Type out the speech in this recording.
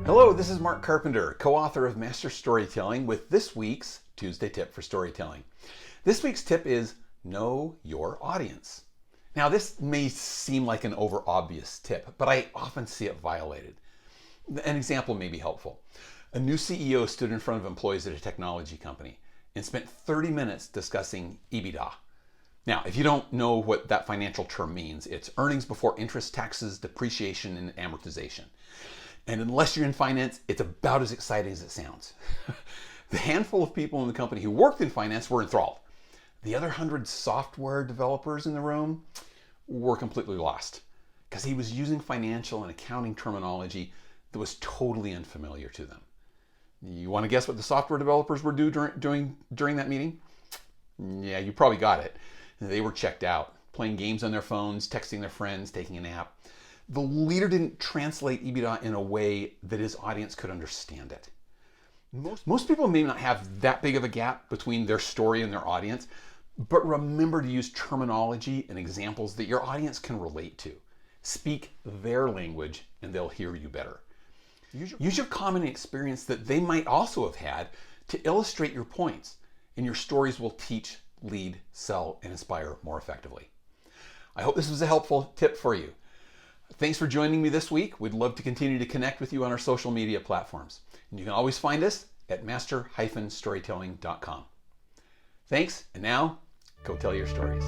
Hello, this is Mark Carpenter, co-author of Master Storytelling, with this week's Tuesday tip for storytelling. This week's tip is know your audience. Now, this may seem like an over-obvious tip, but I often see it violated. An example may be helpful. A new CEO stood in front of employees at a technology company and spent 30 minutes discussing EBITDA. Now, if you don't know what that financial term means, it's earnings before interest, taxes, depreciation, and amortization. And unless you're in finance, it's about as exciting as it sounds. The handful of people in the company who worked in finance were enthralled. The other 100 software developers in the room were completely lost because he was using financial and accounting terminology that was totally unfamiliar to them. You want to guess what the software developers were doing during that meeting? Yeah, you probably got it. They were checked out, playing games on their phones, texting their friends, taking a nap. The leader didn't translate EBITDA in a way that his audience could understand it. Most people may not have that big of a gap between their story and their audience, but remember to use terminology and examples that your audience can relate to. Speak their language and they'll hear you better. Use your common experience that they might also have had to illustrate your points, and your stories will teach, lead, sell, and inspire more effectively. I hope this was a helpful tip for you. Thanks for joining me this week. We'd love to continue to connect with you on our social media platforms. And you can always find us at master-storytelling.com. Thanks, and now, go tell your stories.